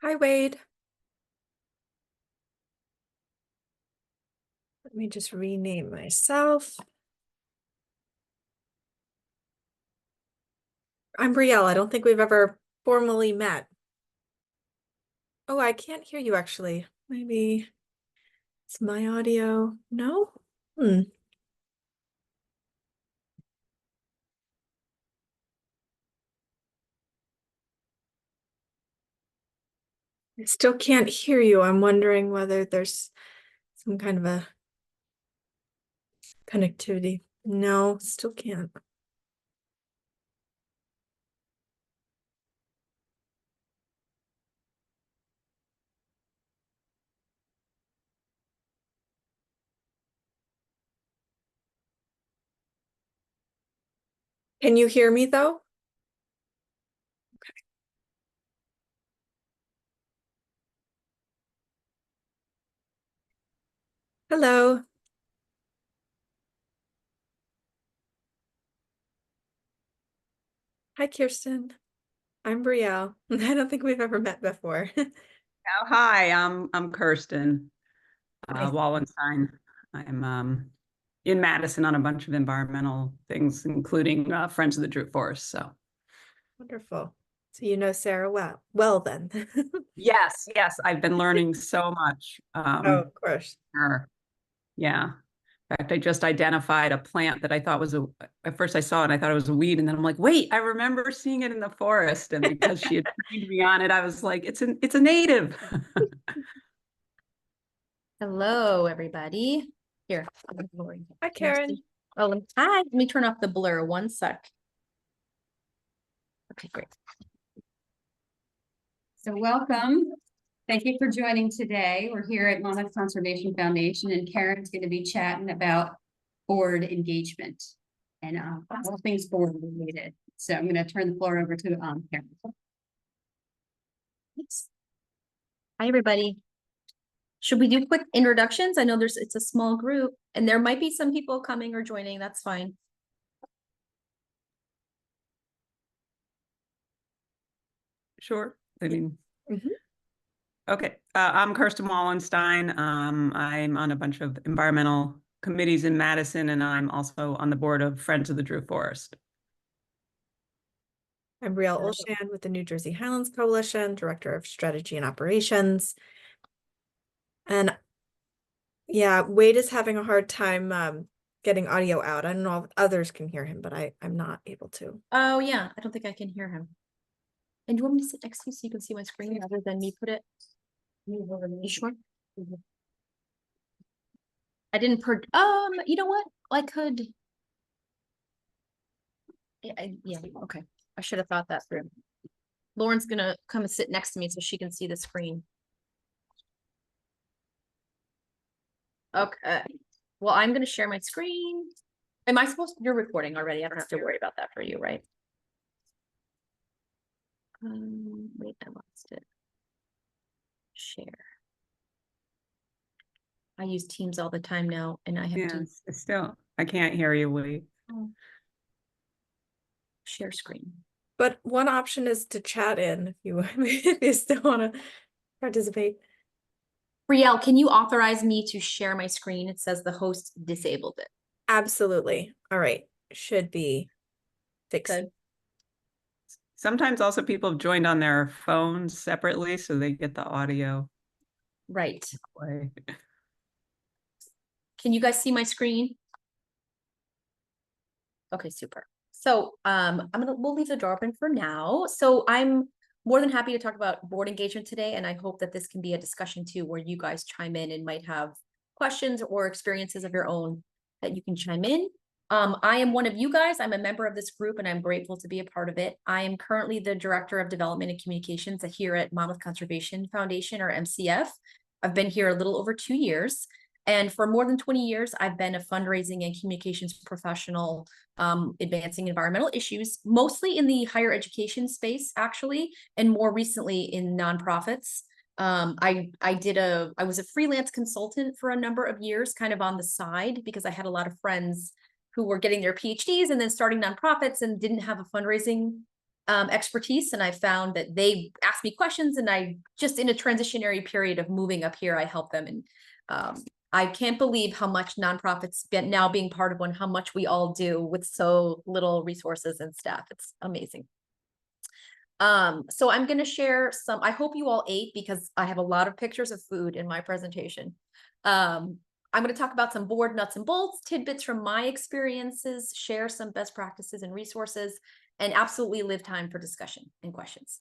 Hi, Wade. Let me just rename myself. I'm Brielle. I don't think we've ever formally met. Oh, I can't hear you actually. Maybe it's my audio. No? I still can't hear you. I'm wondering whether there's some kind of a connectivity. No, still can't. Can you hear me though? Hello. Hi, Kirsten. I'm Brielle. I don't think we've ever met before. Oh, hi, I'm Kirsten Hi. Wallenstein. I'm in Madison on a bunch of environmental things, including Friends of the Drew Forest. So Wonderful. So you know Sarah well. Well then. yes, I've been learning so much. Oh, of course. Her. Yeah. In fact, I just identified a plant that I thought was at first I saw it and I thought it was a weed, and then I'm like, wait, I remember seeing it in the forest. And because she had trained me on it, I was like, it's a native. Hello, everybody. Here. Hi, Karen. Oh, hi. Let me turn off the blur. One sec. Okay, great. So welcome. Thank you for joining today. We're here at Monmouth Conservation Foundation, and Karen's going to be chatting about board engagement and all things board related. So I'm going to turn the floor over to Karen. Thanks. Hi, everybody. Should we do quick introductions? I know it's a small group and there might be some people coming or joining. That's fine. Sure. I mean, okay. I'm Kirsten Wallenstein. I'm on a bunch of environmental committees in Madison, and I'm also on the board of Friends of the Drew Forest. I'm Brielle Olshan with the New Jersey Highlands Coalition, Director of Strategy and Operations. And yeah, Wade is having a hard time getting audio out. I don't know if others can hear him, but I'm not able to. Oh, yeah. I don't think I can hear him. And do you want me to sit next to you so you can see my screen rather than me put it? You sure? I didn't you know what? I could. Yeah, okay. I should have thought that through. Lauren's gonna come and sit next to me so she can see the screen. Okay. Well, I'm gonna share my screen. Am I supposed to? You're recording already. I don't have to worry about that for you, right? Wait, I lost it. Share. I use Teams all the time now, and I have to still, I can't hear you, Wade. Share screen. But one option is to chat in if you still want to participate. Brielle, can you authorize me to share my screen? It says the host disabled it. Absolutely. All right. Should be fixed. Good. Sometimes also people have joined on their phones separately, so they get the audio. Right. Way. Can you guys see my screen? Okay, super. So we'll leave the door open for now. So I'm more than happy to talk about board engagement today, and I hope that this can be a discussion too, where you guys chime in and might have questions or experiences of your own that you can chime in. I am one of you guys. I'm a member of this group and I'm grateful to be a part of it. I am currently the Director of Development and Communications here at Monmouth Conservation Foundation, or MCF. I've been here a little over 2 years. And for more than 20 years, I've been a fundraising and communications professional, advancing environmental issues, mostly in the higher education space, actually, and more recently in nonprofits. I was a freelance consultant for a number of years, kind of on the side, because I had a lot of friends who were getting their PhDs and then starting nonprofits and didn't have a fundraising expertise. And I found that they asked ask me questions, and I just in a transitionary period of moving up here, I help them. And I can't believe how much nonprofits now being part of one, how much we all do with so little resources and staff. It's amazing. So I'm going to share some, I hope you all ate because I have a lot of pictures of food in my presentation. I'm going to talk about some board nuts and bolts, tidbits from my experiences, share some best practices and resources, and absolutely leave time for discussion and questions.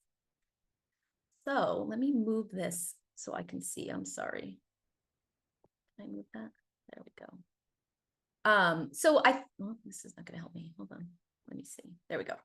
So let me move this so I can see. I'm sorry. Can I move that? There we go. This is not going to help me. Hold on. Let me see. There we go.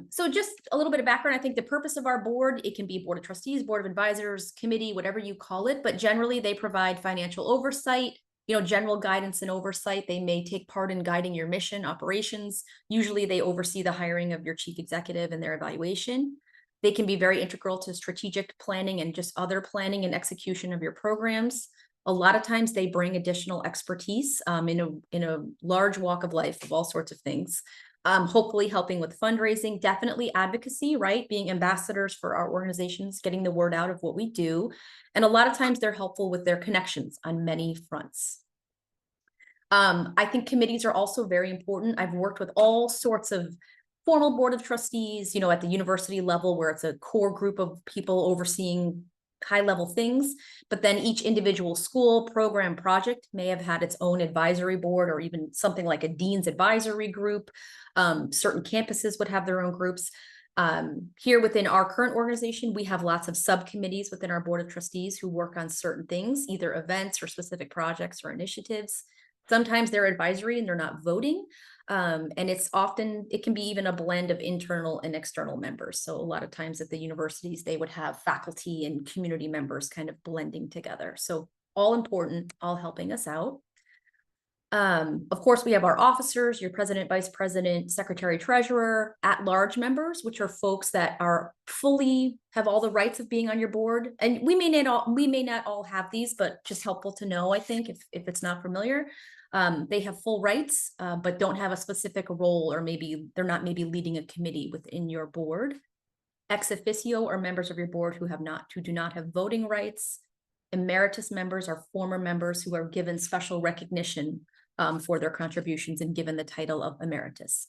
So just a little bit of background. I think the purpose of our board, it can be board of trustees, board of advisors, committee, whatever you call it, but generally they provide financial oversight, general guidance and oversight. They may take part in guiding your mission operations. Usually they oversee the hiring of your chief executive and their evaluation. They can be very integral to strategic planning and just other planning and execution of your programs. A lot of times they bring additional expertise in a large walk of life of all sorts of things. Hopefully helping with fundraising, definitely advocacy, right? Being ambassadors for our organizations, getting the word out of what we do. And a lot of times they're helpful with their connections on many fronts. I think committees are also very important. I've worked with all sorts of formal board of trustees, at the university level where it's a core group of people overseeing high level things, but then each individual school, program, project may have had its own advisory board or even something like a dean's advisory group. Certain campuses would have their own groups. Here within our current organization, we have lots of subcommittees within our board of trustees who work on certain things, either events or specific projects or initiatives. Sometimes they're advisory and they're not voting. And it can be even a blend of internal and external members. So a lot of times at the universities, they would have faculty and community members kind of blending together. So all important, all helping us out. Of course, we have our officers, your president, vice president, secretary, treasurer, at-large members, which are folks that are have all the rights of being on your board. And we may not all have these, but just helpful to know, I think, if it's not familiar. They have full rights, but don't have a specific role, or maybe they're not leading a committee within your board. Ex officio are members of your board who do not have voting rights. Emeritus members are former members who are given special recognition for their contributions and given the title of emeritus.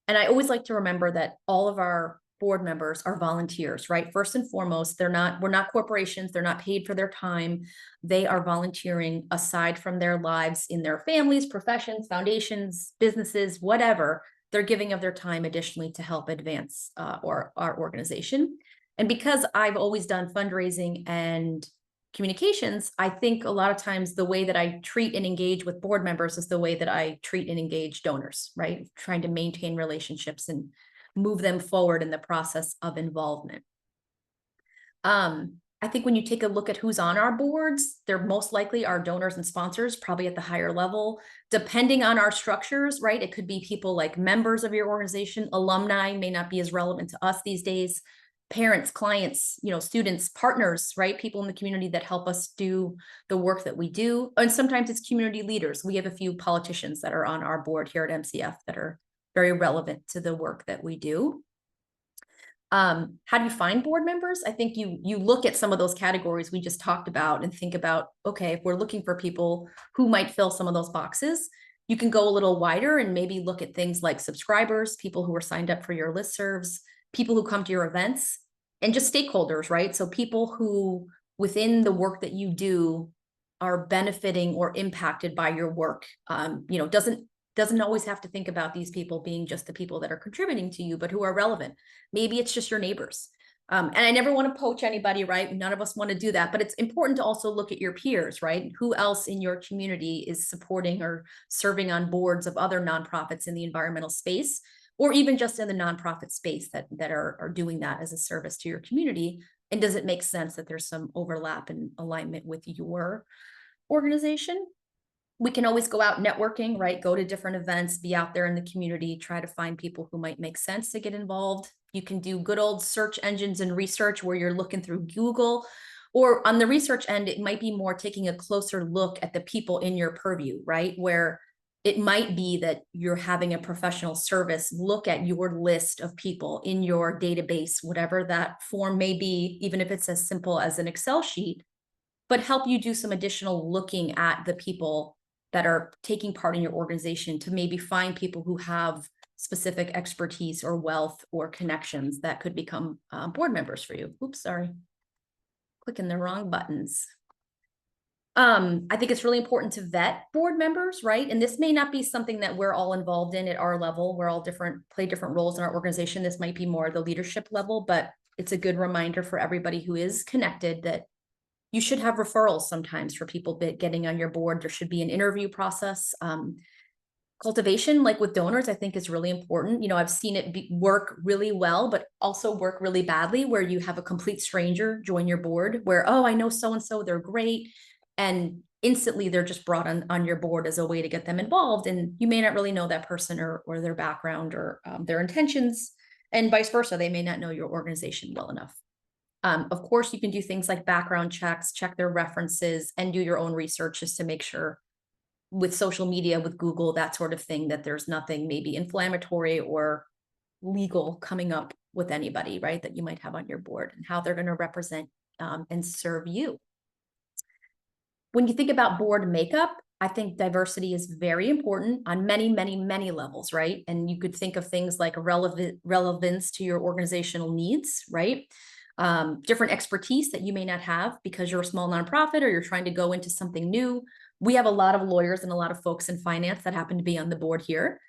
And I always like to remember that all of our board members are volunteers, right? First and foremost, we're not corporations. They're not paid for their time. They are volunteering aside from their lives in their families, professions, foundations, businesses, whatever. They're giving of their time additionally to help advance our organization. And because I've always done fundraising and communications, I think a lot of times the way that I treat and engage with board members is the way that I treat and engage donors, right? Trying to maintain relationships and move them forward in the process of involvement. I think when you take a look at who's on our boards, they're most likely our donors and sponsors, probably at the higher level, depending on our structures, right? It could be people like members of your organization. Alumni may not be as relevant to us these days. Parents, clients, students, partners, right? People in the community that help us do the work that we do. And sometimes it's community leaders. We have a few politicians that are on our board here at MCF that are very relevant to the work that we do. How do you find board members? I think you look at some of those categories we just talked about and think about, okay, if we're looking for people who might fill some of those boxes, you can go a little wider and maybe look at things like subscribers, people who are signed up for your listservs, people who come to your events, and just stakeholders, right? So people who within the work that you do are benefiting or impacted by your work. Doesn't always have to think about these people being just the people that are contributing to you, but who are relevant. Maybe it's just your neighbors. And I never want to poach anybody, right? None of us want to do that, but it's important to also look at your peers, right? Who else in your community is supporting or serving on boards of other nonprofits in the environmental space, or even just in the nonprofit space that are doing that as a service to your community? And does it make sense that there's some overlap and alignment with your organization? We can always go out networking, right? Go to different events, be out there in the community, try to find people who might make sense to get involved. You can do good old search engines and research where you're looking through Google, or on the research end, it might be more taking a closer look at the people in your purview, right? Where It might be that you're having a professional service look at your list of people in your database, whatever that form may be, even if it's as simple as an Excel sheet, but help you do some additional looking at the people that are taking part in your organization to maybe find people who have specific expertise or wealth or connections that could become board members for you. Oops, sorry. Clicking the wrong buttons. I think it's really important to vet board members, right? And this may not be something that we're all involved in at our level. We're all play different roles in our organization. This might be more the leadership level, but it's a good reminder for everybody who is connected that you should have referrals sometimes for people getting on your board. There should be an interview process. Cultivation, like with donors, I think is really important. You know, I've seen it work really well, but also work really badly where you have a complete stranger join your board where, oh, I know so-and-so, they're great. And instantly they're just brought on your board as a way to get them involved. And you may not really know that person or their background or their intentions, and vice versa. They may not know your organization well enough. Of course, you can do things like background checks, check their references, and do your own research just to make sure with social media, with Google, that sort of thing, that there's nothing maybe inflammatory or legal coming up with anybody, right, that you might have on your board and how they're going to represent and serve you. When you think about board makeup, I think diversity is very important on many, many, many levels, right? And you could think of things like relevance to your organizational needs, right? Different expertise that you may not have because you're a small nonprofit or you're trying to go into something new. We have a lot of lawyers and a lot of folks in finance that happen to be on the board here.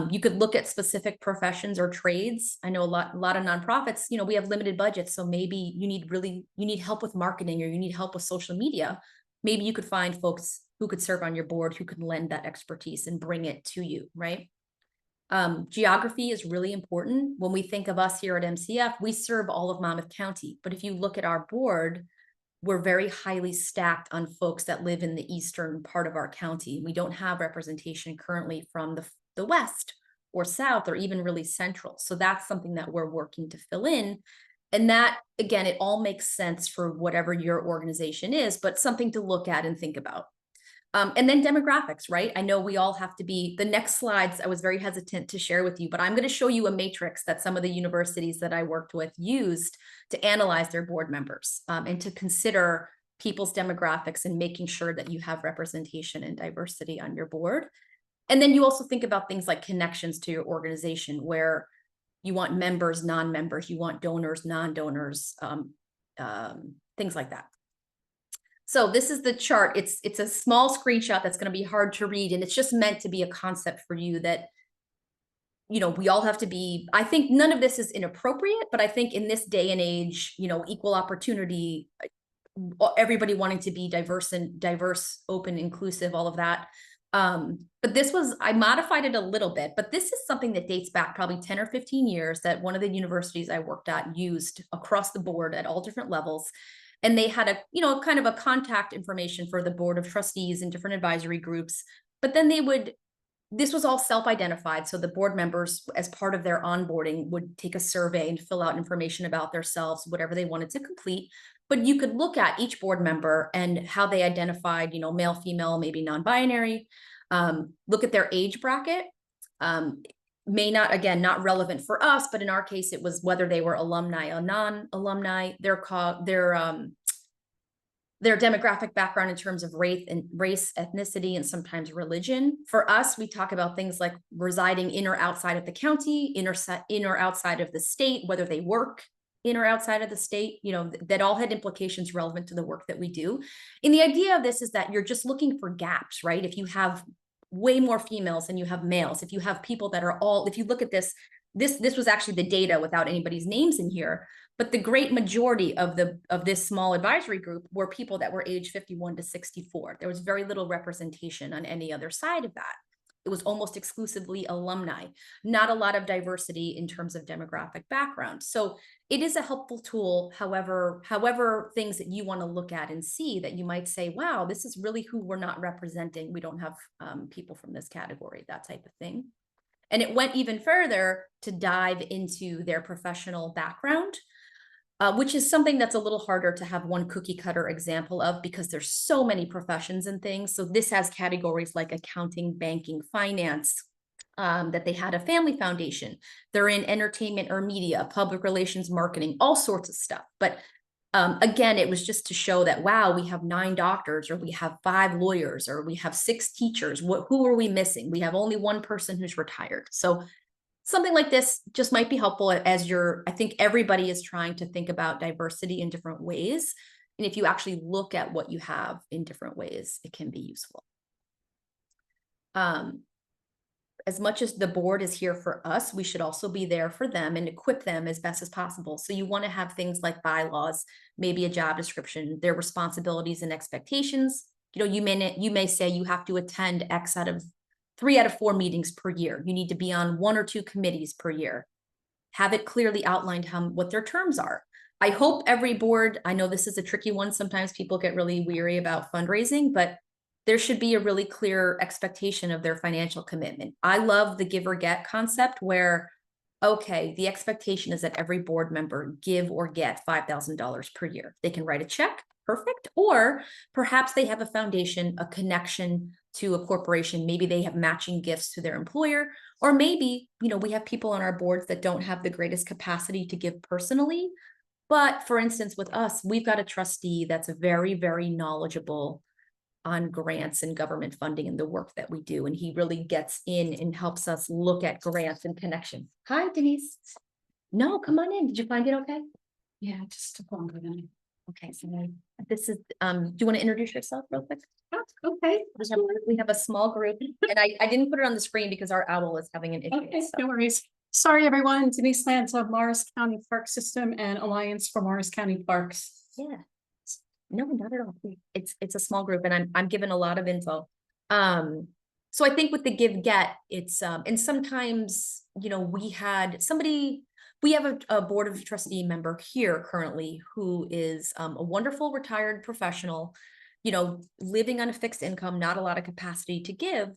You could look at specific professions or trades. I know a lot of nonprofits, you know, we have limited budgets. So maybe you need help with marketing or you need help with social media. Maybe you could find folks who could serve on your board who could lend that expertise and bring it to you, right? Geography is really important. When we think of us here at MCF, we serve all of Monmouth County. But if you look at our board, we're very highly stacked on folks that live in the eastern part of our county. We don't have representation currently from the west or south or even really central. So that's something that we're working to fill in. And that, again, it all makes sense for whatever your organization is, but something to look at and think about. And then demographics, right? I know we all have to be, the next slides, I was very hesitant to share with you, but I'm going to show you a matrix that some of the universities that I worked with used to analyze their board members and to consider people's demographics and making sure that you have representation and diversity on your board. And then you also think about things like connections to your organization where you want members, non-members, you want donors, non-donors, things like that. So this is the chart. It's a small screenshot that's going to be hard to read. And it's just meant to be a concept for you that, you know, we all have to be, I think none of this is inappropriate, but I think in this day and age, you know, equal opportunity, everybody wanting to be diverse, open, inclusive, all of that. But this was, I modified it a little bit, but this is something that dates back probably 10 or 15 years that one of the universities I worked at used across the board at all different levels. And they had a, you know, kind of a contact information for the board of trustees and different advisory groups. But then this was all self-identified. So the board members, as part of their onboarding, would take a survey and fill out information about themselves, whatever they wanted to complete. But you could look at each board member and how they identified, you know, male, female, maybe non-binary, look at their age bracket. May not, again, not relevant for us, but in our case, it was whether they were alumni or non-alumni, their demographic background in terms of race, ethnicity, and sometimes religion. For us, we talk about things like residing in or outside of the county, in or outside of the state, whether they work in or outside of the state, you know, that all had implications relevant to the work that we do. And the idea of this is that you're just looking for gaps, right? If you have way more females than you have males, if you have people that are all, if you look at this was actually the data without anybody's names in here, but the great majority of this small advisory group were people that were age 51 to 64. There was very little representation on any other side of that. It was almost exclusively alumni, not a lot of diversity in terms of demographic background. So it is a helpful tool, however things that you want to look at and see that you might say, wow, this is really who we're not representing. We don't have people from this category, that type of thing. And it went even further to dive into their professional background. which is something that's a little harder to have one cookie cutter example of because there's so many professions and things. So this has categories like accounting, banking, finance, that they had a family foundation. They're in entertainment or media, public relations, marketing, all sorts of stuff. But again, it was just to show that, wow, we have 9 doctors, or we have 5 lawyers, or we have 6 teachers. Who are we missing? We have only 1 person who's retired. So something like this just might be helpful as I think everybody is trying to think about diversity in different ways. And if you actually look at what you have in different ways, it can be useful. As much as the board is here for us, we should also be there for them and equip them as best as possible. So you want to have things like bylaws, maybe a job description, their responsibilities and expectations. You know, you may say you have to attend 3 out of 4 meetings per year. You need to be on 1 or 2 committees per year. Have it clearly outlined what their terms are. I hope every board, I know this is a tricky one. Sometimes people get really weary about fundraising, but there should be a really clear expectation of their financial commitment. I love the give or get concept where, okay, the expectation is that every board member give or get $5,000 per year. They can write a check, perfect. Or perhaps they have a foundation, a connection to a corporation. Maybe they have matching gifts to their employer, or maybe, you know, we have people on our boards that don't have the greatest capacity to give personally. But for instance, with us, we've got a trustee that's very, very knowledgeable on grants and government funding and the work that we do. And he really gets in and helps us look at grants and connections. Hi, Denise. No, come on in. Did you find it okay? Yeah, just took longer than. Okay, so this is, do you want to introduce yourself real quick? Okay. We have a small group, and I didn't put it on the screen because our owl is having an issue. Okay, So. no worries. Sorry, everyone. Denise Lance of Morris County Park System and Alliance for Morris County Parks. Yeah. No, not at all. It's a small group, and I'm given a lot of info. So I think with the give get, it's and sometimes, you know, we have a board of trustee member here currently who is a wonderful retired professional, you know, living on a fixed income, not a lot of capacity to give,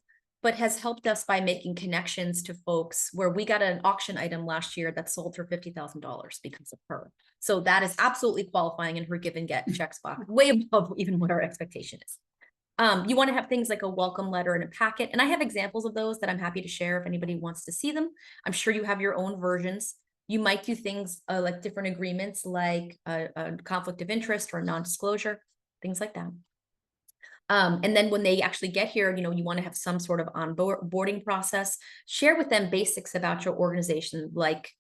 but has helped us by making connections to folks where we got an auction item last year that sold for $50,000 because of her. So that is absolutely qualifying in her give and get checks box, way above even what our expectation is. You want to have things like a welcome letter and a packet. And I have examples of those that I'm happy to share if anybody wants to see them. I'm sure you have your own versions. You might do things like different agreements, like a conflict of interest or non-disclosure, things like that. And then when they actually get here, you know, you want to have some sort of onboarding process. Share with them basics about your organization, like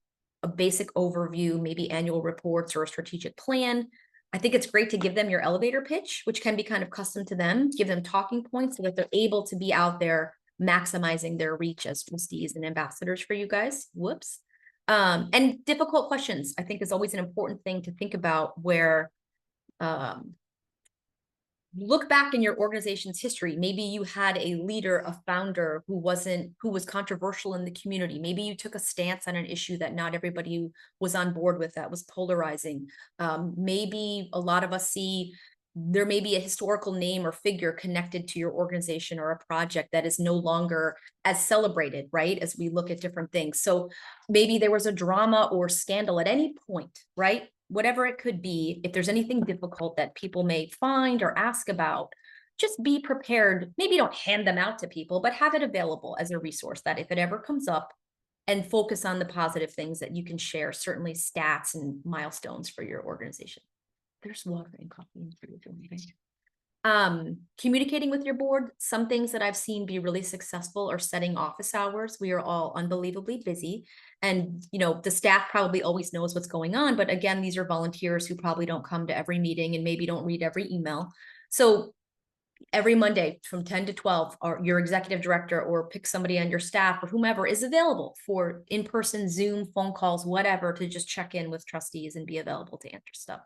a basic overview, maybe annual reports or a strategic plan. I think it's great to give them your elevator pitch, which can be kind of custom to them, give them talking points so that they're able to be out there maximizing their reach as trustees and ambassadors for you guys. Whoops. And difficult questions, I think, is always an important thing to think about, where look back in your organization's history. Maybe you had a leader, a founder who was controversial in the community. Maybe you took a stance on an issue that not everybody was on board with, that was polarizing. Maybe a lot of us see there may be a historical name or figure connected to your organization or a project that is no longer as celebrated, right? As we look at different things. So maybe there was a drama or scandal at any point, right? Whatever it could be, if there's anything difficult that people may find or ask about, just be prepared. Maybe don't hand them out to people, but have it available as a resource that if it ever comes up, and focus on the positive things that you can share, certainly stats and milestones for your organization. There's water and coffee. Communicating with your board. Some things that I've seen be really successful are setting office hours. We are all unbelievably busy, and you know, the staff probably always knows what's going on, but again, these are volunteers who probably don't come to every meeting and maybe don't read every email. So every Monday from 10 to 12, or your executive director or pick somebody on your staff or whomever is available for in-person Zoom, phone calls, whatever, to just check in with trustees and be available to answer stuff.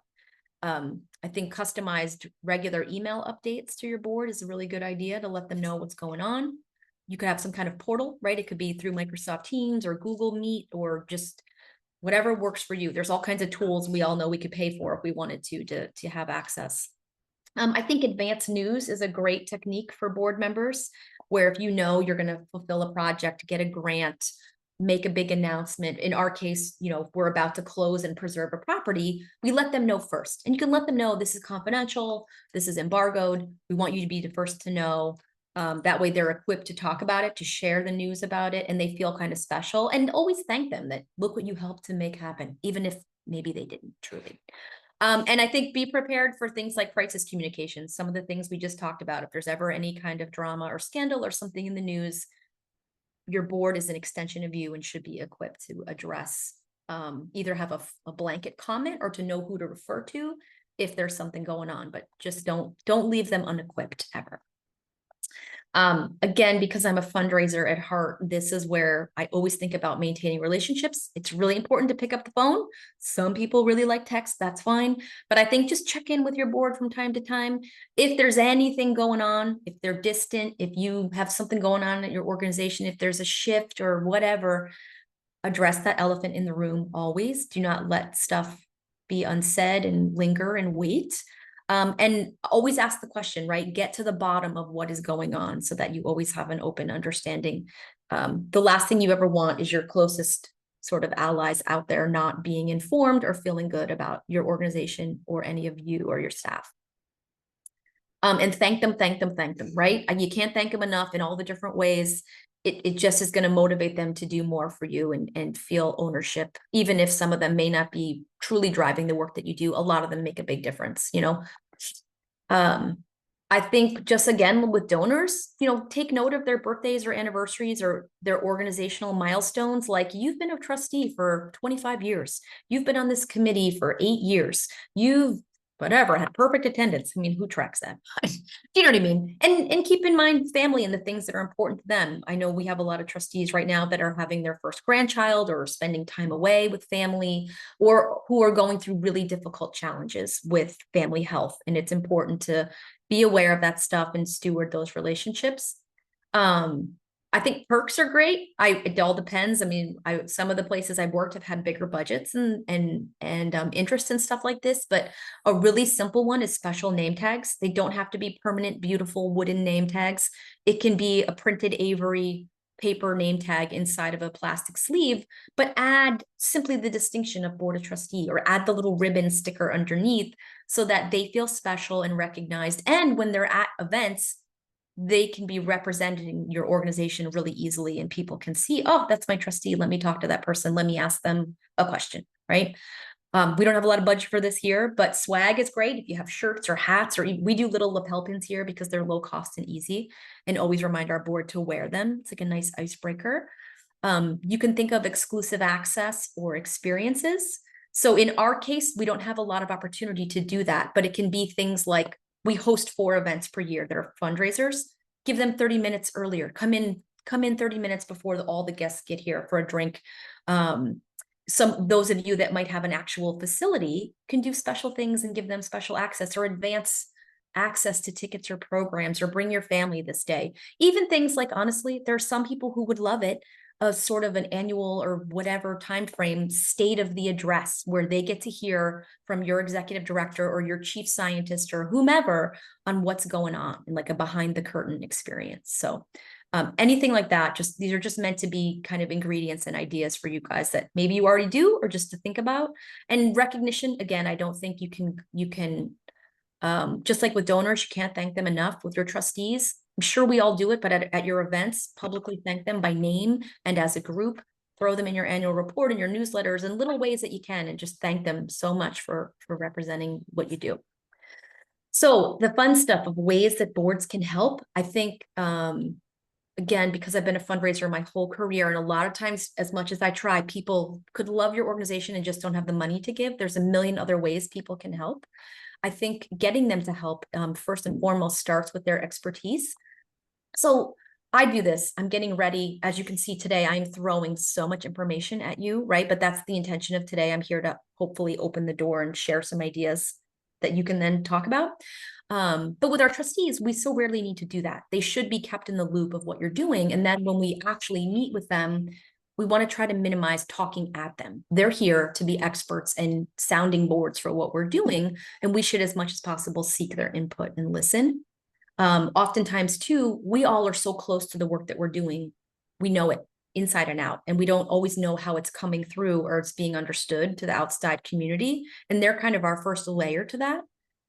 I think customized regular email updates to your board is a really good idea to let them know what's going on. You could have some kind of portal, right? It could be through Microsoft Teams or Google Meet or just whatever works for you. There's all kinds of tools we all know we could pay for if we wanted to have access. I think advanced news is a great technique for board members, where if you know you're going to fulfill a project, get a grant, make a big announcement. In our case, you know, if we're about to close and preserve a property, we let them know first. And you can let them know this is confidential, this is embargoed. We want you to be the first to know. That way they're equipped to talk about it, to share the news about it, and they feel kind of special. And always thank them that look what you helped to make happen, even if maybe they didn't truly. And I think be prepared for things like crisis communications, some of the things we just talked about. If there's ever any kind of drama or scandal or something in the news, your board is an extension of you and should be equipped to address, either have a blanket comment or to know who to refer to if there's something going on, but just don't leave them unequipped ever. Again, because I'm a fundraiser at heart, this is where I always think about maintaining relationships. It's really important to pick up the phone. Some people really like text, that's fine. But I think just check in with your board from time to time. If there's anything going on, if they're distant, if you have something going on at your organization, if there's a shift or whatever, address that elephant in the room always. Do not let stuff be unsaid and linger and wait. And always ask the question, right? Get to the bottom of what is going on so that you always have an open understanding. The last thing you ever want is your closest sort of allies out there not being informed or feeling good about your organization or any of you or your staff. And thank them, right? And you can't thank them enough in all the different ways. It just is going to motivate them to do more for you and feel ownership, even if some of them may not be truly driving the work that you do. A lot of them make a big difference, you know. I think just again with donors, you know, take note of their birthdays or anniversaries or their organizational milestones. Like you've been a trustee for 25 years. You've been on this committee for 8 years. You've whatever, had perfect attendance. I mean, who tracks that? Do you know what I mean? And keep in mind family and the things that are important to them. I know we have a lot of trustees right now that are having their first grandchild or spending time away with family or who are going through really difficult challenges with family health. And it's important to be aware of that stuff and steward those relationships. I think perks are great. It all depends. I mean, some of the places I've worked have had bigger budgets and interest in stuff like this, but a really simple one is special name tags. They don't have to be permanent, beautiful wooden name tags. It can be a printed Avery paper name tag inside of a plastic sleeve, but add simply the distinction of board of trustee or add the little ribbon sticker underneath so that they feel special and recognized. And when they're at events, they can be representing your organization really easily and people can see, oh, that's my trustee. Let me talk to that person. Let me ask them a question, right? We don't have a lot of budget for this here, but swag is great. If you have shirts or hats, or we do little lapel pins here because they're low cost and easy, and always remind our board to wear them. It's like a nice icebreaker. You can think of exclusive access or experiences. So in our case, we don't have a lot of opportunity to do that, but it can be things like we host 4 events per year that are fundraisers. Give them 30 minutes earlier. Come in 30 minutes before all the guests get here for a drink. Those of you that might have an actual facility can do special things and give them special access or advance access to tickets or programs or bring your family this day. Even things like, honestly, there are some people who would love it, a sort of an annual or whatever time frame state of the address where they get to hear from your executive director or your chief scientist or whomever on what's going on, and like a behind the curtain experience. So anything like that, these are just meant to be kind of ingredients and ideas for you guys that maybe you already do or just to think about. And recognition, again, I don't think you can just like with donors, you can't thank them enough. With your trustees, I'm sure we all do it, but at your events, publicly thank them by name and as a group. Throw them in your annual report and your newsletters in little ways that you can, and just thank them so much for representing what you do. So the fun stuff of ways that boards can help, I think, again, because I've been a fundraiser my whole career, and a lot of times, as much as I try, people could love your organization and just don't have the money to give. There's a million other ways people can help. I think getting them to help, first and foremost, starts with their expertise. So I do this. I'm getting ready. As you can see today, I'm throwing so much information at you, right? But that's the intention of today. I'm here to hopefully open the door and share some ideas that you can then talk about. But with our trustees, we so rarely need to do that. They should be kept in the loop of what you're doing. And then when we actually meet with them, we want to try to minimize talking at them. They're here to be experts and sounding boards for what we're doing. And we should, as much as possible, seek their input and listen. Oftentimes too, we all are so close to the work that we're doing. We know it. inside and out, and we don't always know how it's coming through or it's being understood to the outside community. And they're kind of our first layer to that.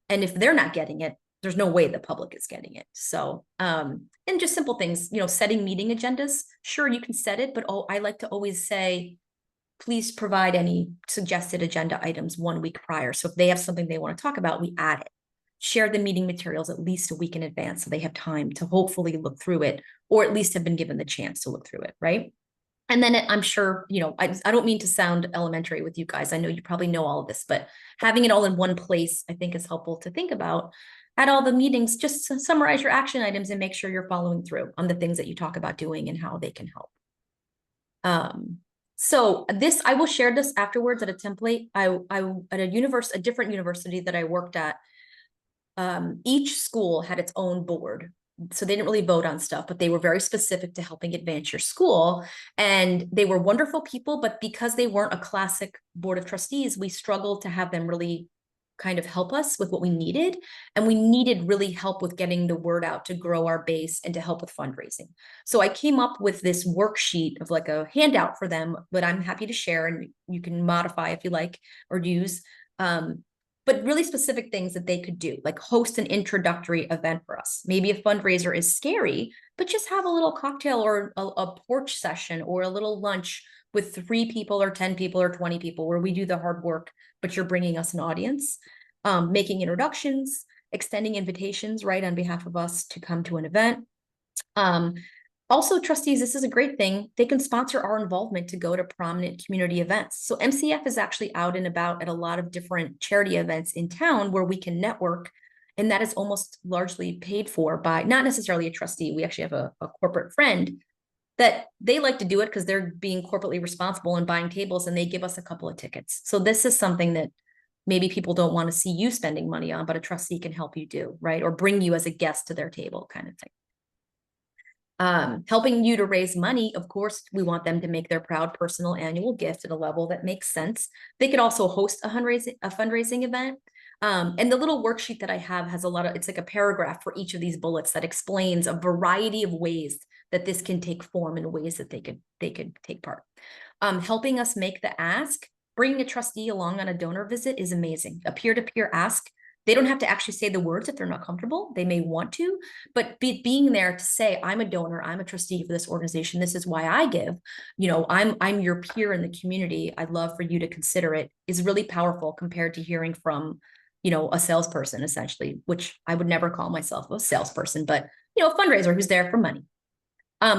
And if they're not getting it, there's no way the public is getting it. So, and just simple things, setting meeting agendas. Sure, you can set it, but I like to always say, please provide any suggested agenda items 1 week prior. So if they have something they want to talk about, we add it. Share the meeting materials at least a week in advance so they have time to hopefully look through it, or at least have been given the chance to look through it, right? And then I'm sure, I don't mean to sound elementary with you guys. I know you probably know all of this, but having it all in one place, I think is helpful to think about. At all the meetings, just to summarize your action items and make sure you're following through on the things that you talk about doing and how they can help. So this, I will share this afterwards at a template. I at a different university that I worked at, each school had its own board. So they didn't really vote on stuff, but they were very specific to helping advance your school. And they were wonderful people, but because they weren't a classic board of trustees, we struggled to have them really kind of help us with what we needed. And we needed really help with getting the word out to grow our base and to help with fundraising. So I came up with this worksheet of like a handout for them, but I'm happy to share, and you can modify if you like or use, but really specific things that they could do, like host an introductory event for us. Maybe a fundraiser is scary, but just have a little cocktail or a porch session or a little lunch with 3 people or 10 people or 20 people where we do the hard work, but you're bringing us an audience, making introductions, extending invitations, right, on behalf of us to come to an event. Also, trustees, this is a great thing. They can sponsor our involvement to go to prominent community events. So MCF is actually out and about at a lot of different charity events in town where we can network. And that is almost largely paid for by not necessarily a trustee. We actually have a corporate friend that they like to do it because they're being corporately responsible and buying tables, and they give us a couple of tickets. So this is something that maybe people don't want to see you spending money on, but a trustee can help you do, right? Or bring you as a guest to their table kind of thing. Helping you to raise money, of course, we want them to make their proud personal annual gift at a level that makes sense. They could also host a fundraising event. And the little worksheet that I have has it's like a paragraph for each of these bullets that explains a variety of ways that this can take form and ways that they could take part. Helping us make the ask, bringing a trustee along on a donor visit is amazing. A peer-to-peer ask. They don't have to actually say the words if they're not comfortable. They may want to, but being there to say, I'm a donor, I'm a trustee for this organization. This is why I give. I'm your peer in the community. I'd love for you to consider it, is really powerful compared to hearing from, a salesperson, essentially, which I would never call myself a salesperson, but, a fundraiser who's there for money.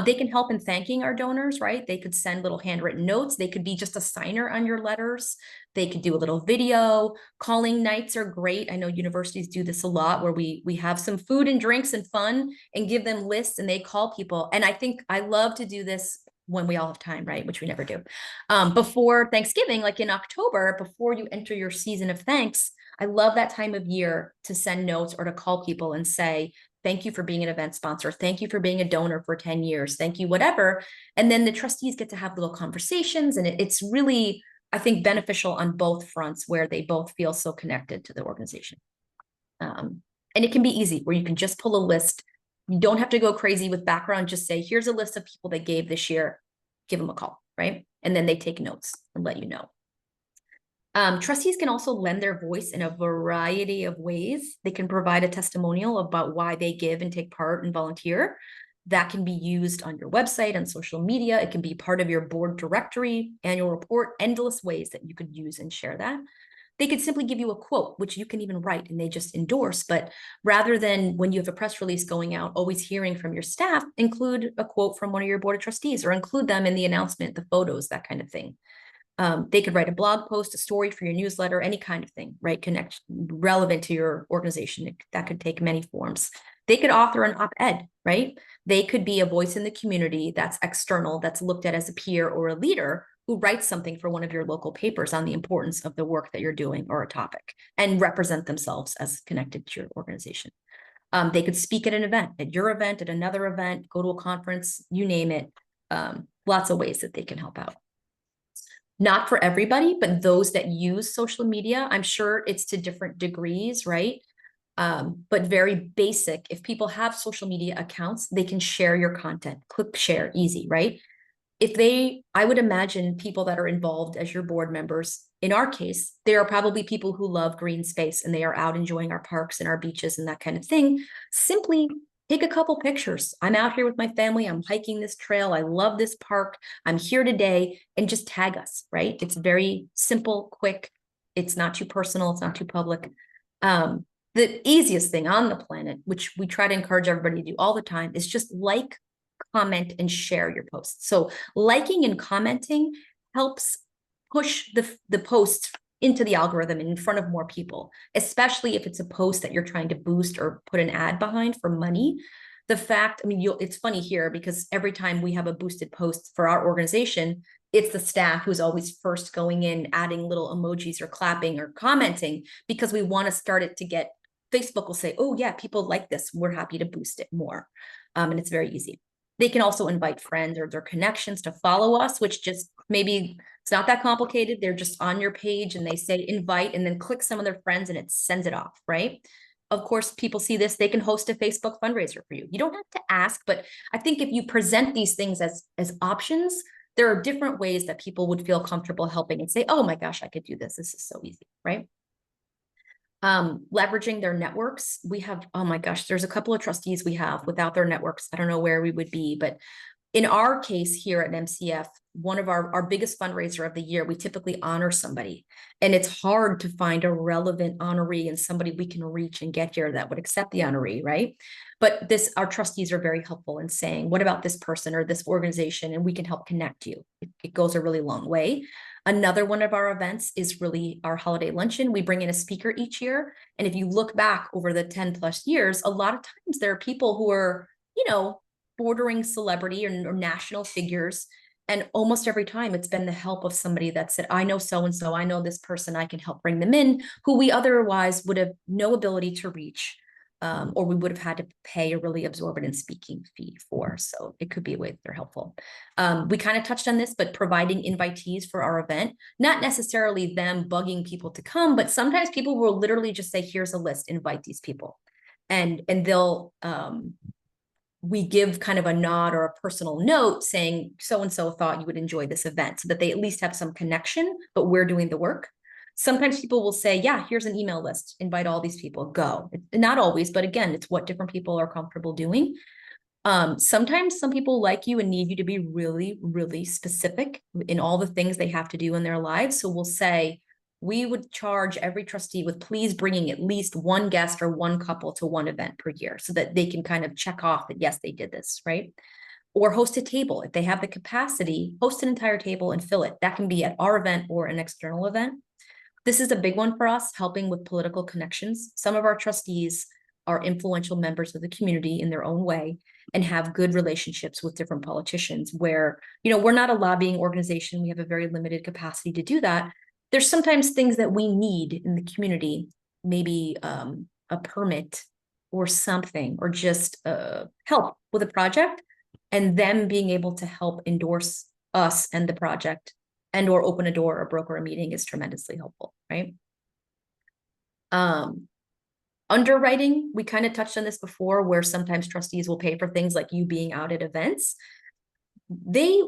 They can help in thanking our donors, right? They could send little handwritten notes. They could be just a signer on your letters. They could do a little video. Calling nights are great. I know universities do this a lot, where we have some food and drinks and fun and give them lists and they call people. And I think I love to do this when we all have time, right? Which we never do. Before Thanksgiving, like in October, before you enter your season of thanks, I love that time of year to send notes or to call people and say, thank you for being an event sponsor. Thank you for being a donor for 10 years. Thank you, whatever. And then the trustees get to have little conversations. And it's really, I think, beneficial on both fronts, where they both feel so connected to the organization. And it can be easy, where you can just pull a list. You don't have to go crazy with background. Just say, here's a list of people that gave this year. Give them a call, right? And then they take notes and let you know. Trustees can also lend their voice in a variety of ways. They can provide a testimonial about why they give and take part and volunteer. That can be used on your website and social media. It can be part of your board directory, annual report, endless ways that you could use and share that. They could simply give you a quote, which you can even write and they just endorse. But rather than, when you have a press release going out, always hearing from your staff, include a quote from one of your board of trustees, or include them in the announcement, the photos, that kind of thing. They could write a blog post, a story for your newsletter, any kind of thing, right? Relevant to your organization. That could take many forms. They could author an op-ed, right? They could be a voice in the community that's external, that's looked at as a peer or a leader who writes something for one of your local papers on the importance of the work that you're doing or a topic, and represent themselves as connected to your organization. They could speak at an event, at your event, at another event, go to a conference, you name it. Lots of ways that they can help out. Not for everybody, but those that use social media, I'm sure it's to different degrees, right? But very basic. If people have social media accounts, they can share your content. Click share, easy, right? I would imagine people that are involved as your board members, in our case, they are probably people who love green space and they are out enjoying our parks and our beaches and that kind of thing. Simply take a couple pictures. I'm out here with my family. I'm hiking this trail. I love this park. I'm here today, and just tag us, right? It's very simple, quick. It's not too personal. It's not too public. The easiest thing on the planet, which we try to encourage everybody to do all the time, is just like, comment, and share your posts. So liking and commenting helps push the post into the algorithm and in front of more people, especially if it's a post that you're trying to boost or put an ad behind for money. The fact, I mean, it's funny here because every time we have a boosted post for our organization, it's the staff who's always first going in, adding little emojis or clapping or commenting, because we want to start it to get, Facebook will say, oh yeah, people like this. We're happy to boost it more. And it's very easy. They can also invite friends or their connections to follow us, which just maybe it's not that complicated. They're just on your page and they say invite and then click some of their friends and it sends it off, right? Of course, people see this, they can host a Facebook fundraiser for you. You don't have to ask, but I think if you present these things as options, there are different ways that people would feel comfortable helping and say, oh my gosh, I could do this. This is so easy, right? Leveraging their networks. We have, oh my gosh, there's a couple of trustees we have. Without their networks, I don't know where we would be. But in our case here at MCF, one of our biggest fundraiser of the year, we typically honor somebody. And it's hard to find a relevant honoree and somebody we can reach and get here that would accept the honoree, right? But our trustees are very helpful in saying, what about this person or this organization? And we can help connect you. It goes a really long way. Another one of our events is really our holiday luncheon. We bring in a speaker each year. And if you look back over the 10 plus years, a lot of times there are people who are, bordering celebrity or national figures. And almost every time it's been the help of somebody that said, I know so-and-so, I know this person, I can help bring them in, who we otherwise would have no ability to reach. Or we would have had to pay a really exorbitant speaking fee for. So it could be a way that they're helpful. We kind of touched on this, but providing invitees for our event, not necessarily them bugging people to come, but sometimes people will literally just say, here's a list, invite these people. And they'll, we give kind of a nod or a personal note saying, so-and-so thought you would enjoy this event, so that they at least have some connection, but we're doing the work. Sometimes people will say, yeah, here's an email list, invite all these people, go. Not always, but again, it's what different people are comfortable doing. Sometimes some people like you and need you to be really, really specific in all the things they have to do in their lives. So we'll say, we would charge every trustee with please bringing at least one guest or one couple to one event per year, so that they can kind of check off that, yes, they did this, right? Or host a table. If they have the capacity, host an entire table and fill it. That can be at our event or an external event. This is a big one for us, helping with political connections. Some of our trustees are influential members of the community in their own way and have good relationships with different politicians where, we're not a lobbying organization. We have a very limited capacity to do that. There's sometimes things that we need in the community, maybe a permit or something, or just help with a project, and them being able to help endorse us and the project and or open a door or broker a meeting is tremendously helpful, right? Underwriting, we kind of touched on this before, where sometimes trustees will pay for things like you being out at events. They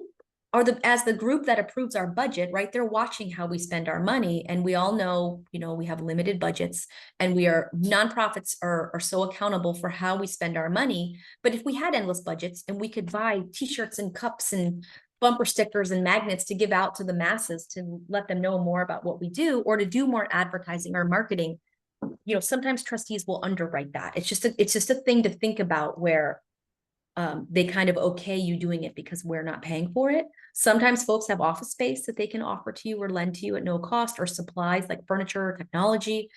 are as the group that approves our budget, right? They're watching how we spend our money. And we all know, we have limited budgets, and nonprofits are so accountable for how we spend our money. But if we had endless budgets and we could buy t-shirts and cups and bumper stickers and magnets to give out to the masses to let them know more about what we do, or to do more advertising or marketing, sometimes trustees will underwrite that. It's just a thing to think about, where they kind of okay you doing it because we're not paying for it. Sometimes folks have office space that they can offer to you or lend to you at no cost, or supplies like furniture or technology.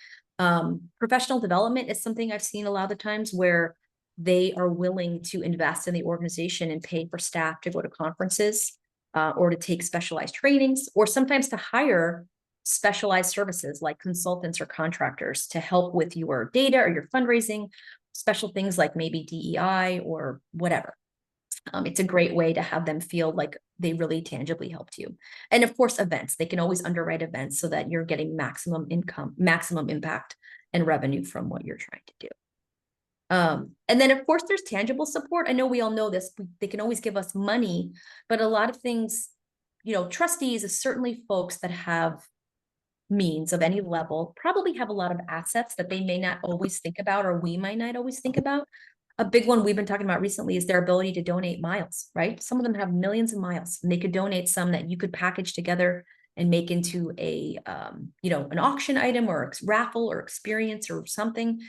Professional development is something I've seen a lot of the times, where they are willing to invest in the organization and pay for staff to go to conferences or to take specialized trainings, or sometimes to hire specialized services like consultants or contractors to help with your data or your fundraising, special things like maybe DEI or whatever. It's a great way to have them feel like they really tangibly helped you. And of course, events, they can always underwrite events so that you're getting maximum income, maximum impact and revenue from what you're trying to do. And then of course there's tangible support. I know we all know this, they can always give us money, but a lot of things, you know, trustees is certainly folks that have means of any level, probably have a lot of assets that they may not always think about, or we might not always think about. A big one we've been talking about recently is their ability to donate miles, right? Some of them have millions of miles, and they could donate some that you could package together and make into a, you know, an auction item or a raffle or experience or something.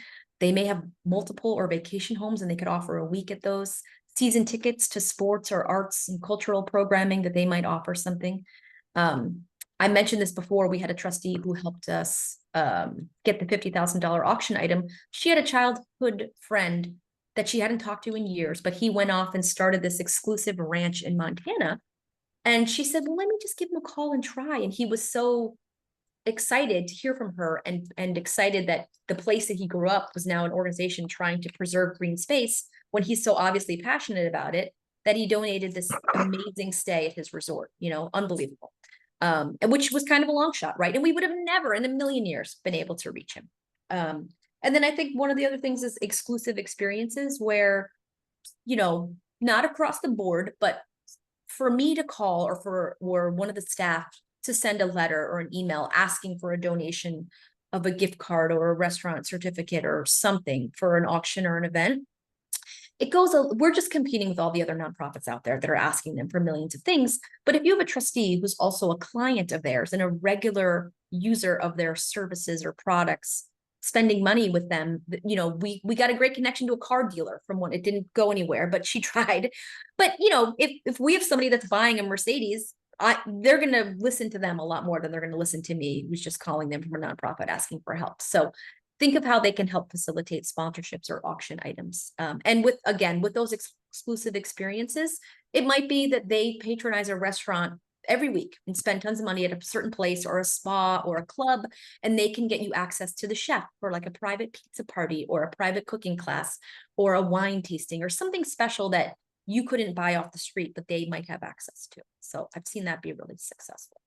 They may have multiple or vacation homes, and they could offer a week at those. Season tickets to sports or arts and cultural programming that they might offer something. I mentioned this before. We had a trustee who helped us get the $50,000 auction item. She had a childhood friend that she hadn't talked to in years, but he went off and started this exclusive ranch in Montana. And she said, well, let me just give him a call and try. And he was so excited to hear from her, and excited that the place that he grew up was now an organization trying to preserve green space when he's so obviously passionate about it, that he donated this amazing stay at his resort, you know, unbelievable. And which was kind of a long shot, right? And we would have never in a million years been able to reach him. And then I think one of the other things is exclusive experiences where, you know, not across the board, but for me to call or one of the staff to send a letter or an email asking for a donation of a gift card or a restaurant certificate or something for an auction or an event. We're just competing with all the other nonprofits out there that are asking them for millions of things. But if you have a trustee who's also a client of theirs and a regular user of their services or products, spending money with them, you know, we got a great connection to a car dealer from one. It didn't go anywhere, but she tried. But, you know, if we have somebody that's buying a Mercedes, they're going to listen to them a lot more than they're going to listen to me, who's just calling them from a nonprofit asking for help. So think of how they can help facilitate sponsorships or auction items. And with those exclusive experiences, it might be that they patronize a restaurant every week and spend tons of money at a certain place or a spa or a club, and they can get you access to the chef for like a private pizza party or a private cooking class or a wine tasting or something special that you couldn't buy off the street, but they might have access to. So I've seen that be really successful.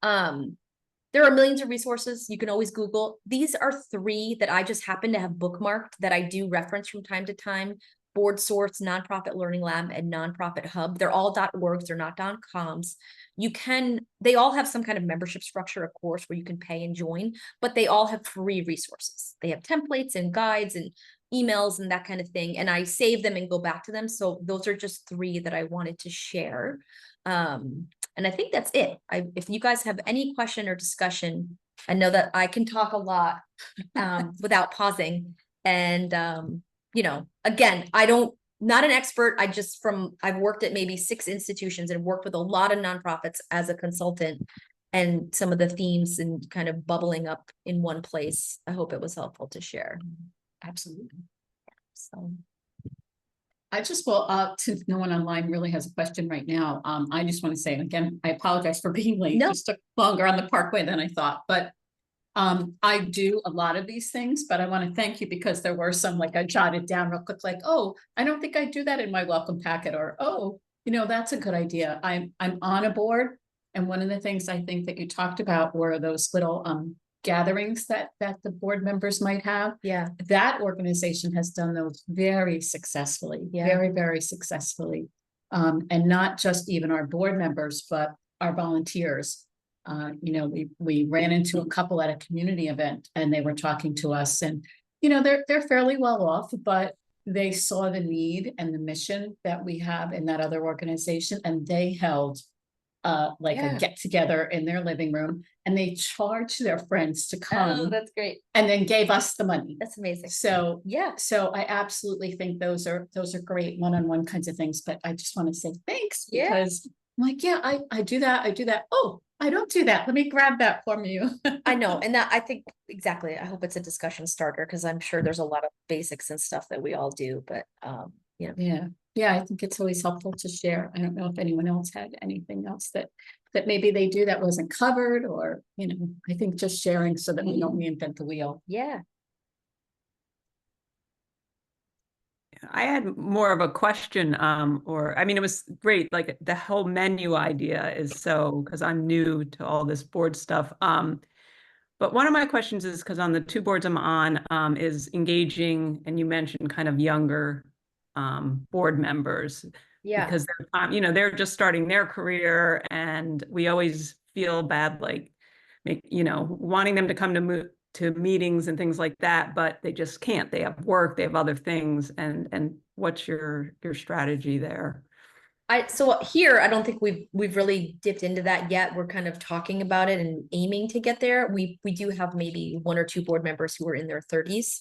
There are millions of resources. You can always Google. These are 3 that I just happen to have bookmarked that I do reference from time to time. Board Source, Nonprofit Learning Lab, and Nonprofit Hub. They're all .orgs, they're not .coms. They all have some kind of membership structure, of course, where you can pay and join, but they all have free resources. They have templates and guides and emails and that kind of thing. And I save them and go back to them. So those are just 3 that I wanted to share. And I think that's it. If you guys have any question or discussion, I know that I can talk a lot without pausing. And, you know, again, not an expert. I've worked at maybe 6 institutions and worked with a lot of nonprofits as a consultant, and some of the themes and kind of bubbling up in one place. I hope it was helpful to share. Absolutely. So. I just will, since no one online really has a question right now, I just want to say, again, I apologize for being late. No. Just took longer on the Parkway than I thought, but I do a lot of these things, but I want to thank you because there were some, like I jotted down real quick, like, oh, I don't think I do that in my welcome packet, or, oh, you know, that's a good idea. I'm on a board. And one of the things I think that you talked about were those little gatherings that the board members might have. Yeah. That organization has done those very successfully, very, very successfully. And not just even our board members, but our volunteers. You know, we ran into a couple at a community event, and they were talking to us, and, you know, they're fairly well off, but they saw the need and the mission that we have in that other organization, and they held a get together in their living room, and they charged their friends to come. Oh, that's great. And then gave us the money. That's amazing. So yeah. So I absolutely think those are great one-on-one kinds of things. But I just want to say thanks, because I'm like, yeah, I do that. I do that. Oh, I don't do that. Let me grab that from you. I know. And that, I think, exactly. I hope it's a discussion starter, because I'm sure there's a lot of basics and stuff that we all do, but you know. Yeah, I think it's always helpful to share. I don't know if anyone else had anything else that maybe they do that wasn't covered, or, you know, I think just sharing so that we don't reinvent the wheel. Yeah. I had more of a question, or, I mean, it was great. Like the whole menu idea is so, because I'm new to all this board stuff. But one of my questions is, because on the two boards I'm on, is engaging, and you mentioned kind of younger board members. Yeah. Because they're, you know, they're just starting their career, and we always feel bad, like, you know, wanting them to come to meetings and things like that, but they just can't. They have work, they have other things, and what's your strategy there? So here, I don't think we've really dipped into that yet. We're kind of talking about it and aiming to get there. We do have maybe one or two board members who are in their 30s.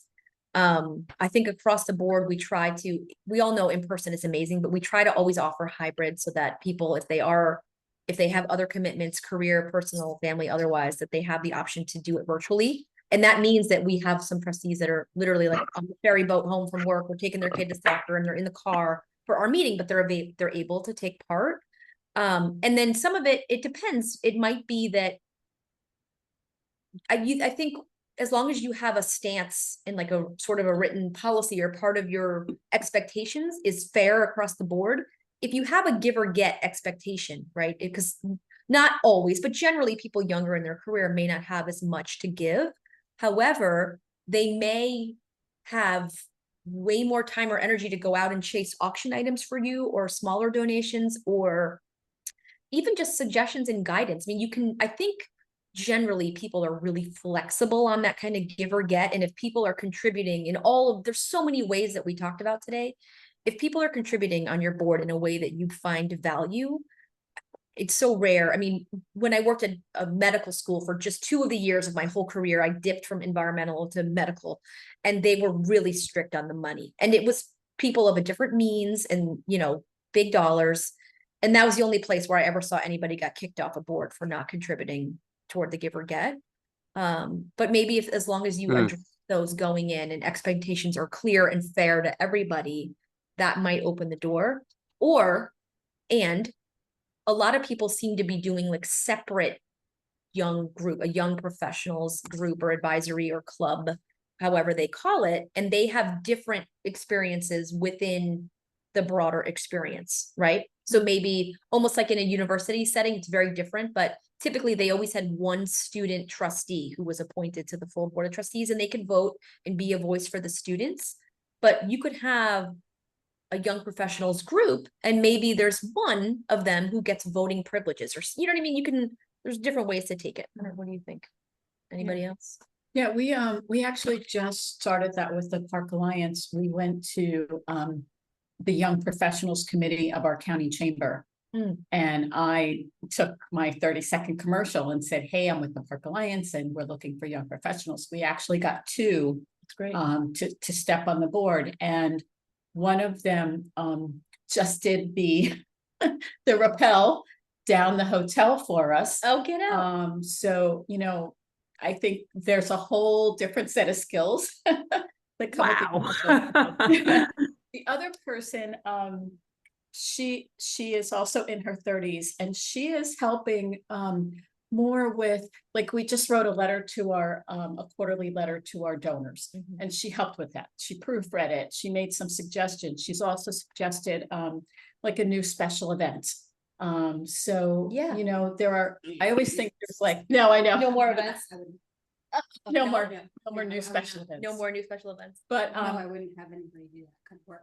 I think across the board, we all know in person is amazing, but we try to always offer hybrid so that people, if they have other commitments, career, personal, family, otherwise, that they have the option to do it virtually. And that means that we have some trustees that are literally like on the ferry boat home from work, or taking their kid to soccer, and they're in the car for our meeting, but they're able to take part. And then some of it depends. It might be that I think as long as you have a stance and like a sort of a written policy, or part of your expectations is fair across the board. If you have a give or get expectation, right? Because not always, but generally people younger in their career may not have as much to give. However, they may have way more time or energy to go out and chase auction items for you, or smaller donations, or even just suggestions and guidance. I mean, I think generally people are really flexible on that kind of give or get. And if people are contributing there's so many ways that we talked about today. If people are contributing on your board in a way that you find value, it's so rare. I mean, when I worked at a medical school for just 2 of the years of my whole career, I dipped from environmental to medical, and they were really strict on the money. And it was people of a different means and, you know, big dollars. And that was the only place where I ever saw anybody got kicked off a board for not contributing toward the give or get. But maybe as long as you address those going in, and expectations are clear and fair to everybody, that might open the door. And a lot of people seem to be doing like separate a young professionals group or advisory or club, however they call it, and they have different experiences within the broader experience, right? So maybe almost like in a university setting, it's very different, but typically they always had one student trustee who was appointed to the full board of trustees, and they could vote and be a voice for the students. But you could have a young professionals group, and maybe there's one of them who gets voting privileges, or you know what I mean? There's different ways to take it. I don't know, what do you think? Anybody else? Yeah, we actually just started that with the Park Alliance. We went to the Young Professionals Committee of our county chamber. And I took my 30-second commercial and said, hey, I'm with the Park Alliance and we're looking for young professionals. We actually got 2 That's great. To step on the board, and one of them just did the rappel down the hotel for us. Oh, get out. So, you know, I think there's a whole different set of skills that come with Wow. the other person, she is also in her 30s, and she is helping more with, like, we just wrote a letter to our a quarterly letter to our donors, and she helped with that. She proofread it. She made some suggestions. She's also suggested like a new special event. So Yeah. you know, I always think there's like, no, I know. No more events. No more new special events. No more new special events. But No, I wouldn't have anybody do that kind of work.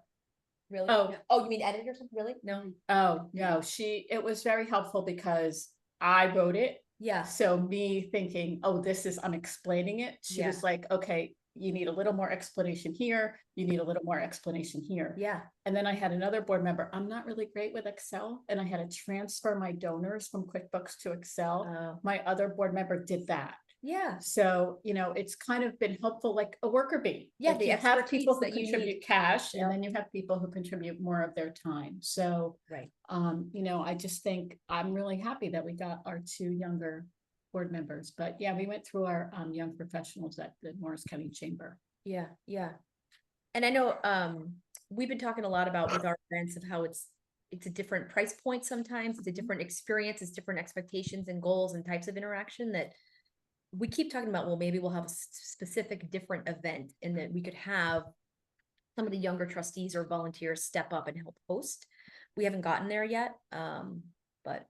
Really? Oh. Oh, you mean edit or something? Really? No. Oh, no, it was very helpful because I wrote it. Yeah. So me thinking, oh, I'm explaining it. She was like, okay, you need a little more explanation here. You need a little more explanation here. Yeah. And then I had another board member. I'm not really great with Excel, and I had to transfer my donors from QuickBooks to Excel. My other board member did that. Yeah. So, you know, it's kind of been helpful, like a worker bee. Yeah, Like the you have expertise people who that you contribute need. cash, Yeah. and then you have people who contribute more of their time. So, Right. you know, I just think I'm really happy that we got our 2 younger board members. But yeah, we went through our young professionals at the Morris County Chamber. Yeah. Yeah. And I know we've been talking a lot about with our events of how it's a different price point sometimes. It's a different experience. It's different expectations and goals and types of interaction that we keep talking about. Well, maybe we'll have a specific different event, and that we could have some of the younger trustees or volunteers step up and help host. We haven't gotten there yet. But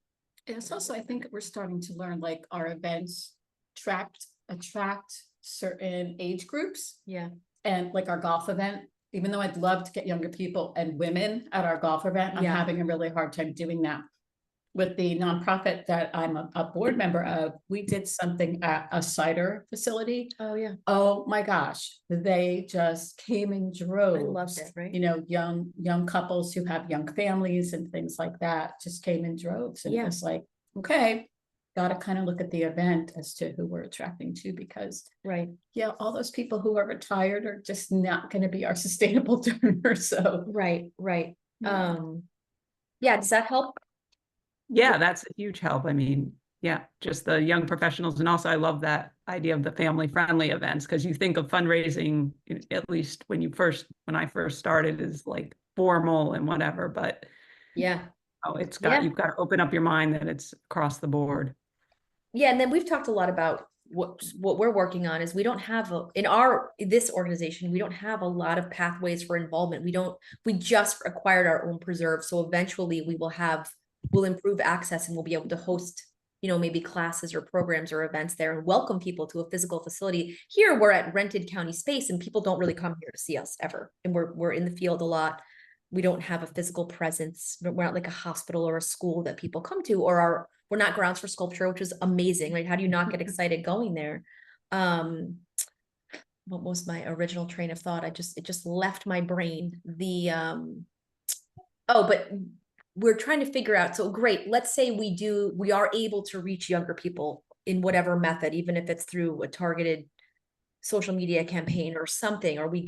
And it's also, I think we're starting to learn, like, our events tracked attract certain age groups. Yeah. And like our golf event, even though I'd love to get younger people and women at our golf event, I'm Yeah. having a really hard time doing that. With the nonprofit that I'm a board member of, we did something at a cider facility. Oh, yeah. Oh my gosh, they just came in droves. I loved it, right? You know, young couples who have young families and things like that just came in droves. And it Yeah. was like, okay, gotta kind of look at the event as to who we're attracting to, because Right. yeah, all those people who are retired are just not gonna be our sustainable donors, so. Right. Yeah. Yeah, does that help? Yeah, that's a huge help. I mean, yeah, just the young professionals. And also I love that idea of the family friendly events, because you think of fundraising, at least when I first started, is like formal and whatever, but Yeah. Yeah. you've got to open up your mind that it's across the board. Yeah, and then we've talked a lot about what we're working on is we don't have this organization, we don't have a lot of pathways for involvement. We just acquired our own preserve. So eventually we'll improve access and we'll be able to host, maybe classes or programs or events there and welcome people to a physical facility. Here we're at rented county space and people don't really come here to see us ever. And we're in the field a lot. We don't have a physical presence. We're not like a hospital or a school that people come to, or we're not grounds for sculpture, which is amazing. Right? How do you not get excited going there? What was my original train of thought? It just left my brain. But we're trying to figure out, so great, let's say we are able to reach younger people in whatever method, even if it's through a targeted social media campaign or something, or we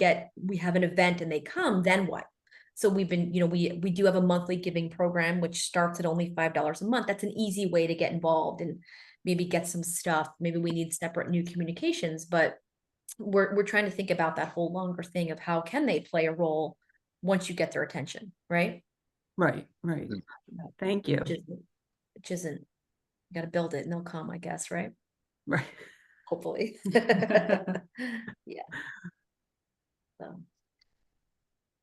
have an event and they come, then what? So we've been, we do have a monthly giving program, which starts at only $5 a month. That's an easy way to get involved and maybe get some stuff. Maybe we need separate new communications, but we're trying to think about that whole longer thing of how can they play a role once you get their attention, right? Right. Thank you. Which isn't, you got to build it and they'll come, I guess, right? Right. Hopefully. Yeah. So.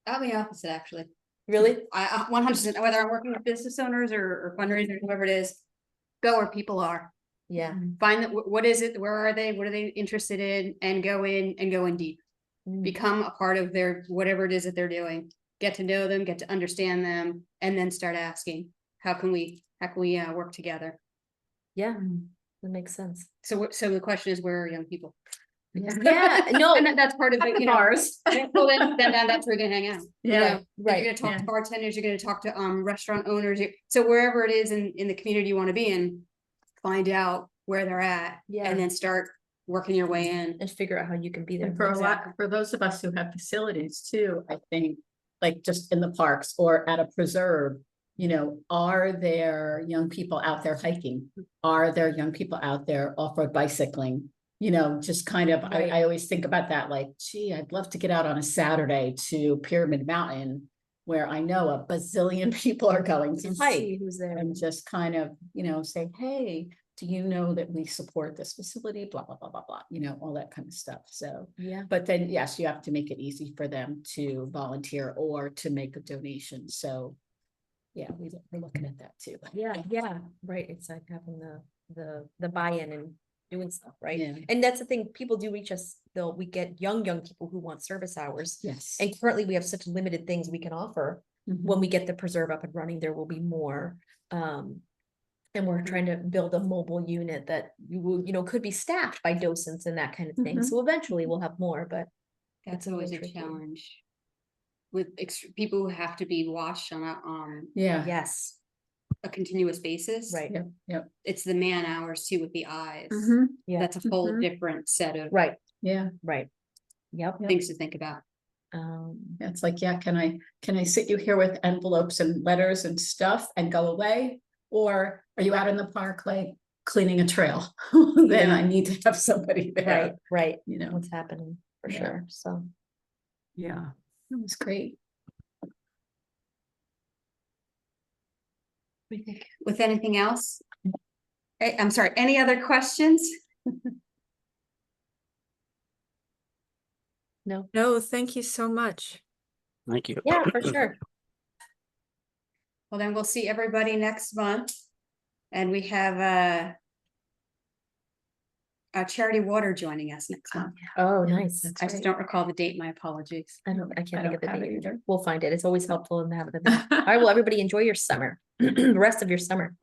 I'm the opposite, actually. Really? I 100%, whether I'm working with business owners or fundraisers, whoever it is, go where people are. Yeah. Find that, what is it? Where are they? What are they interested in? And go in deep. Become a part of their, whatever it is that they're doing. Get to know them, get to understand them, and then start asking, how can we work together? Yeah, that makes sense. So the question is, where are young people? Yeah, no, And that's part of it, Bars. Well, then that's where you're gonna hang out. Yeah, right. You're gonna talk to bartenders, you're gonna talk to restaurant owners. So wherever it is in the community you want to be in, find out where they're at, Yeah. and then start working your way in. And figure out how you can be there. And for those of us who have facilities too, I think, like just in the parks or at a preserve, are there young people out there hiking? Are there young people out there off-road bicycling? Just kind of, Right. I always think about that, like, gee, I'd love to get out on a Saturday to Pyramid Mountain, where I know a bazillion people are going to hike, Who's there? and just kind of, say, hey, do you know that we support this facility? Blah, blah, blah, blah, blah, all that kind of stuff. So, Yeah. but then, yes, you have to make it easy for them to volunteer or to make a donation. So, yeah, we're looking at that too. Yeah. Right. It's like having the buy-in and doing stuff, right? Yeah. And that's the thing, people do reach us, though, we get young people who want service hours. Yes. And currently we have such limited things we can offer. Mhm. When we get the preserve up and running, there will be more. And we're trying to build a mobile unit that could be staffed by docents and that kind of thing. Mhm. So eventually we'll have more, but That's always a tricky. challenge. With people who have to be watched on Yeah. yes, a continuous basis. right, Yep. It's the man hours too with the eyes. Mhm. yeah, That's a whole Mhm. different set of right, Yeah. right. Yep. things to think about. It's like, yeah, can I sit you here with envelopes and letters and stuff and go away? Or are you out in the park, like cleaning a trail? Then Yeah. I need to have somebody there. Right. What's happening for Yeah. sure. So Yeah. That was great. With anything else? I'm sorry, any other questions? No, thank you so much. Thank you. yeah, for sure. Well, then we'll see everybody next month. And we have Charity Water joining us next month. Oh, nice. I just don't recall the date. My apologies. I can't think of the have it date either. We'll find it. It's always helpful in that. All right, well, everybody enjoy your summer, the rest of your summer.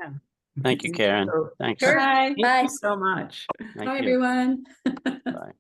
Thank you, Karen. So- Thanks. Sure. Thank Bye. you so much. Thank Bye, you. everyone. Bye.